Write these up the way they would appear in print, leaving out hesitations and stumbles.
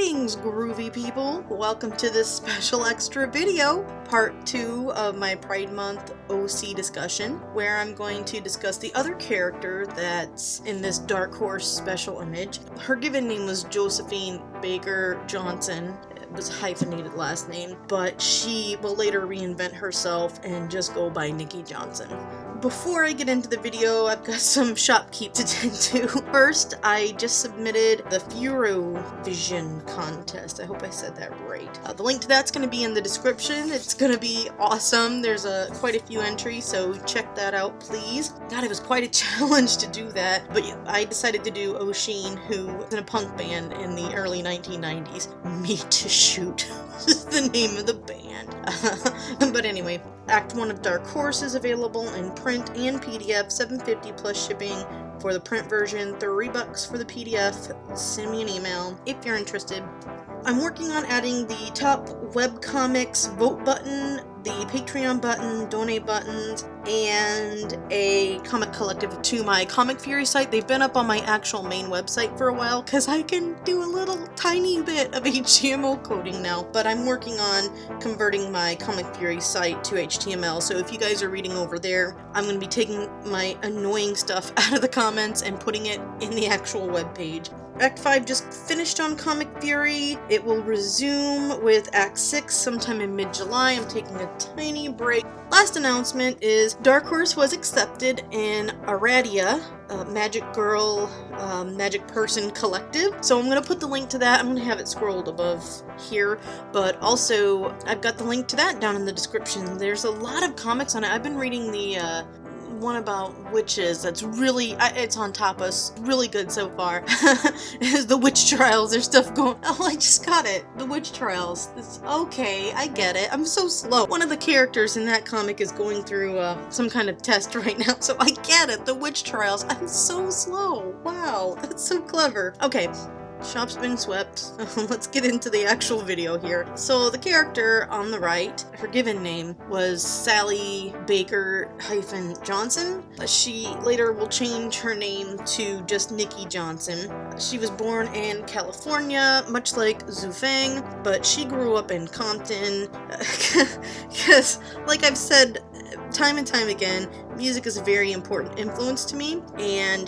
Greetings, groovy people! Welcome to this special extra video, part 2 of my Pride Month OC discussion, where I'm going to discuss the other character that's in this Dark Horse special image. Her given name was Josephine Baker Johnson. It was a hyphenated last name, but she will later reinvent herself and just go by Nicki Johnson. Before I get into the video, I've got some shopkeep to tend to. First, I just submitted the Furovision contest. I hope I said that right. The link to that's going to be in the description. It's going to be awesome. There's quite a few entries, so check that out, please. God, it was quite a challenge to do that, but yeah, I decided to do Oshin, who was in a punk band in the early 1990s. Meat to Shoot is the name of the band. But anyway, Act 1 of Dark Horse is available in print and PDF, $7.50 plus shipping for the print version, $3 for the PDF. Send me an email if you're interested. I'm working on adding the top webcomics vote button, the Patreon button, donate buttons, and a comic collective to my Comic Fury site. They've been up on my actual main website for a while because I can do a little tiny bit of HTML coding now, but I'm working on converting my Comic Fury site to HTML, so if you guys are reading over there, I'm going to be taking my annoying stuff out of the comments and putting it in the actual web page. Act 5 just finished on Comic Fury. It will resume with Act 6 sometime in mid-July. I'm taking a tiny break. Last announcement is Dark Horse was accepted in Aradia, Magic Girl, Magic Person Collective. So I'm going to put the link to that. I'm going to have it scrolled above here, but also I've got the link to that down in the description. There's a lot of comics on it. I've been reading the one about witches that's really, it's on top of us, really good so far. Is the witch trials, there's stuff going, oh, I just got it, the witch trials. It's okay, I get it, I'm so slow. One of the characters in that comic is going through some kind of test right now, so I get it, the witch trials. I'm so slow, wow, that's so clever. Okay. Shop's been swept. Let's get into the actual video here. So the character on the right, her given name was Sally Baker-Johnson. She later will change her name to just Nicki Johnson. She was born in California, much like Xue Feng, but she grew up in Compton. Because, like I've said time and time again, music is a very important influence to me, and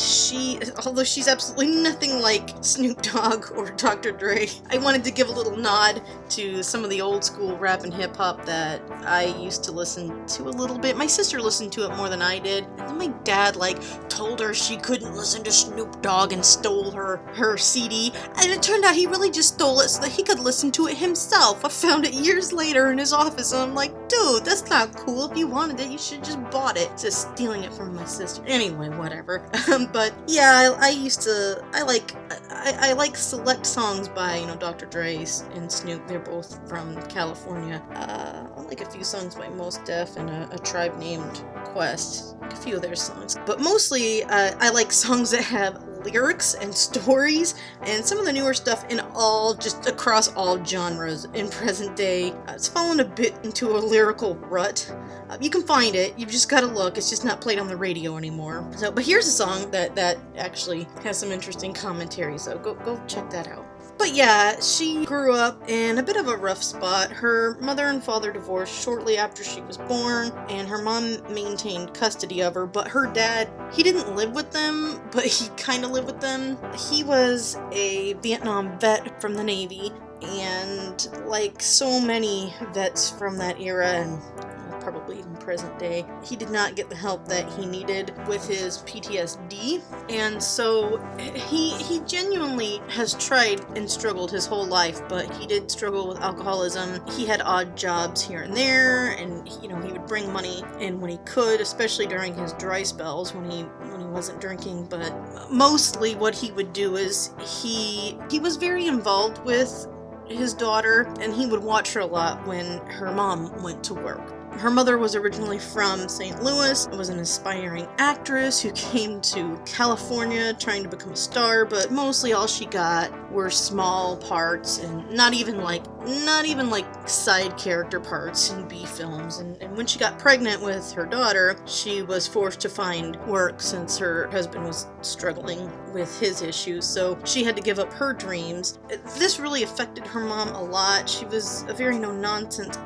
although she's absolutely nothing like Snoop Dogg or Dr. Dre, I wanted to give a little nod to some of the old school rap and hip hop that I used to listen to a little bit. My sister listened to it more than I did, and then my dad told her she couldn't listen to Snoop Dogg and stole her CD, and it turned out he really just stole it so that he could listen to it himself. I found it years later in his office, and I'm like, dude, that's not cool. If you wanted it, you should just bought it. Just stealing it from my sister. Anyway, whatever. But yeah, I like select songs by, Dr. Dre and Snoop. They're both from California. I like a few songs by Mos Def and a Tribe Named Quest. Like a few of their songs. But mostly, I like songs that have lyrics and stories, and some of the newer stuff just across all genres in present day. It's fallen a bit into a lyrical rut. You can find it, you've just gotta look, it's just not played on the radio anymore. But here's a song that actually has some interesting commentary, so go check that out. But yeah, she grew up in a bit of a rough spot. Her mother and father divorced shortly after she was born, and her mom maintained custody of her, but her dad, he didn't live with them, but he kind of lived with them. He was a Vietnam vet from the Navy, and like so many vets from that era, and probably in present day, he did not get the help that he needed with his PTSD, and so he genuinely has tried and struggled his whole life, but he did struggle with alcoholism. He had odd jobs here and there, and he would bring money in when he could, especially during his dry spells when he wasn't drinking. But mostly what he would do is he was very involved with his daughter, and he would watch her a lot when her mom went to work. Her mother was originally from St. Louis, was an aspiring actress who came to California trying to become a star, but mostly all she got were small parts and not even like side character parts in B films. And when she got pregnant with her daughter, she was forced to find work since her husband was struggling with his issues, so she had to give up her dreams. This really affected her mom a lot. She was a very no-nonsense,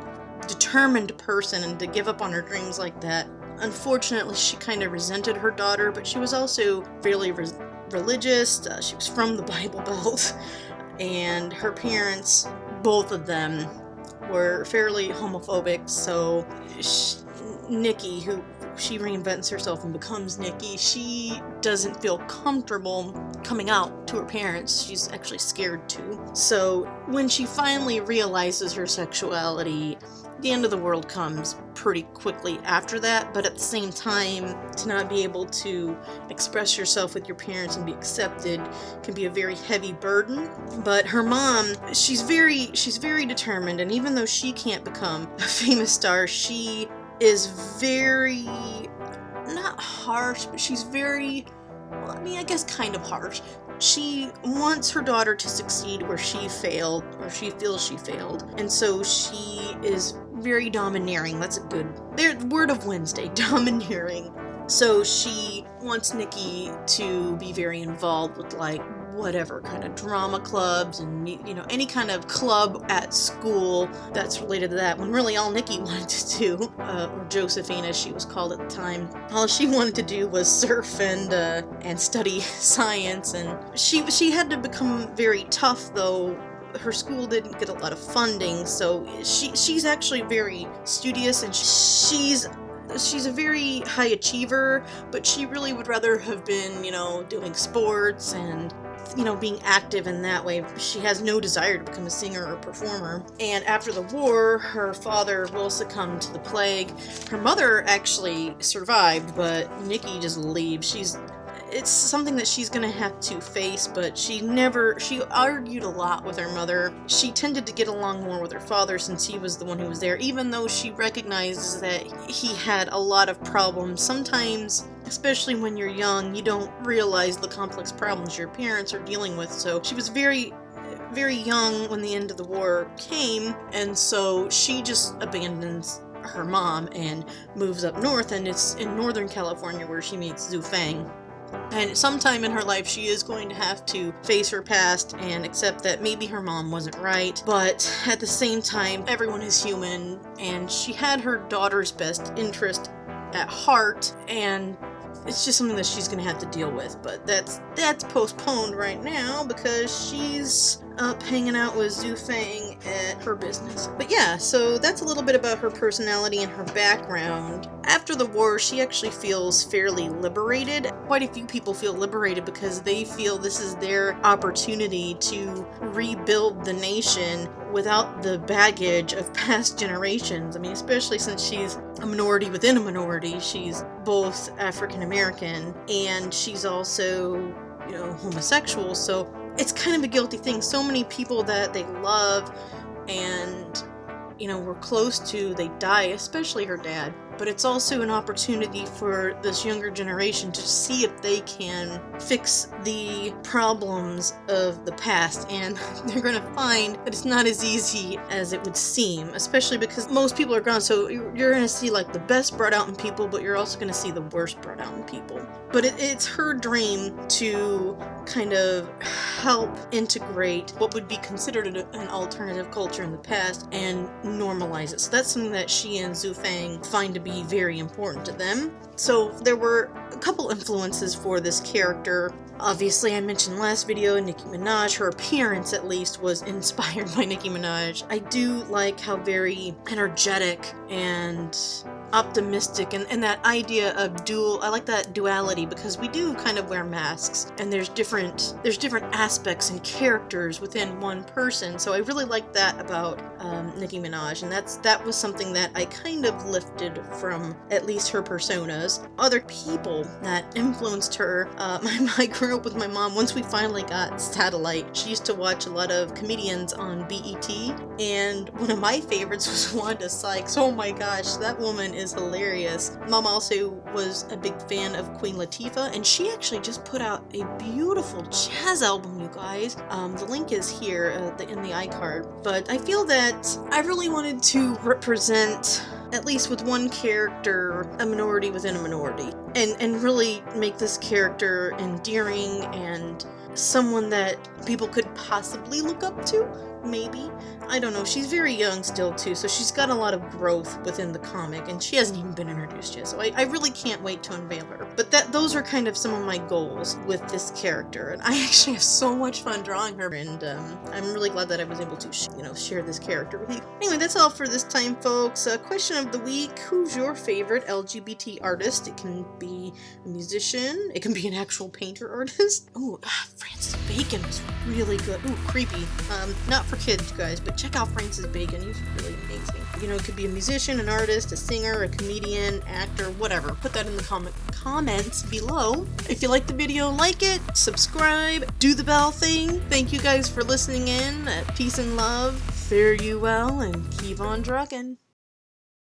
determined person, and to give up on her dreams like that, unfortunately, she kind of resented her daughter, but she was also fairly religious. She was from the Bible Belt, and her parents, both of them, were fairly homophobic, so Nicki, who she reinvents herself and becomes Nicki, she doesn't feel comfortable coming out to her parents. She's actually scared to. So when she finally realizes her sexuality, the end of the world comes pretty quickly after that, but at the same time, to not be able to express yourself with your parents and be accepted can be a very heavy burden. But her mom, she's very determined, and even though she can't become a famous star, she is very, not harsh, but she's very, well, I mean, I guess kind of harsh. She wants her daughter to succeed where she failed, or she feels she failed, and so she is very domineering. That's a good word of Wednesday, domineering. So she wants Nicki to be very involved with like whatever kind of drama clubs and, you know, any kind of club at school that's related to that, when really all Nicki wanted to do, or Josephine as she was called at the time, all she wanted to do was surf and study science. And she had to become very tough, though her school didn't get a lot of funding, so she's actually very studious, and she's a very high achiever, but she really would rather have been, you know, doing sports and, you know, being active in that way. She has no desire to become a singer or performer. And after the war, her father will succumb to the plague. Her mother actually survived, but Nicki just leaves. It's something that she's gonna have to face, but she argued a lot with her mother. She tended to get along more with her father since he was the one who was there, even though she recognizes that he had a lot of problems. Sometimes, especially when you're young, you don't realize the complex problems your parents are dealing with. So she was very, very young when the end of the war came, and so she just abandons her mom and moves up north, and it's in Northern California where she meets Xue Feng. And sometime in her life, she is going to have to face her past and accept that maybe her mom wasn't right. But at the same time, everyone is human, and she had her daughter's best interest at heart, and it's just something that she's going to have to deal with. But that's postponed right now because she's up hanging out with Xue Feng at her business. But yeah, so that's a little bit about her personality and her background. After the war, she actually feels fairly liberated. Quite a few people feel liberated because they feel this is their opportunity to rebuild the nation without the baggage of past generations. I mean, especially since she's a minority within a minority. She's both African American and she's also, you know, homosexual, so it's kind of a guilty thing. So many people that they love and, you know, were close to, they die, especially her dad. But it's also an opportunity for this younger generation to see if they can fix the problems of the past, and they're going to find that it's not as easy as it would seem, especially because most people are gone, so you're going to see like the best brought out in people, but you're also going to see the worst brought out in people. But it's her dream to kind of help integrate what would be considered an alternative culture in the past and normalize it. So that's something that she and Xue Feng find to be very important to them. So there were a couple influences for this character. Obviously, I mentioned last video, Nicki Minaj. Her appearance, at least, was inspired by Nicki Minaj. I do like how very energetic and optimistic, and that idea of dual. I like that duality because we do kind of wear masks, and there's different aspects and characters within one person. So I really like that about Nicki Minaj, and that was something that I kind of lifted from at least her personas. Other people that influenced her, I grew up with my mom. Once we finally got satellite, she used to watch a lot of comedians on BET, and one of my favorites was Wanda Sykes. Oh my gosh, that woman is hilarious. Mom also was a big fan of Queen Latifah, and she actually just put out a beautiful jazz album, you guys. The link is here in the iCard. But I feel that I really wanted to represent, at least with one character, a minority within a minority, and really make this character endearing and someone that people could possibly look up to, maybe. I don't know, she's very young still too, so she's got a lot of growth within the comic, and she hasn't even been introduced yet, so I really can't wait to unveil her. But those are kind of some of my goals with this character, and I actually have so much fun drawing her, and I'm really glad that I was able to share this character with you. Anyway, that's all for this time, folks. Question of the week: who's your favorite LGBT artist? It can be a musician, it can be an actual painter artist. Oh, Francis Bacon was really good. Ooh, creepy. Not for kids, guys, but check out Francis Bacon. He's really amazing. It could be a musician, an artist, a singer, a comedian, actor, whatever. Put that in the comments below. If you like the video, like it, subscribe, do the bell thing. Thank you guys for listening in. Peace and love. Fare you well, and keep on trucking.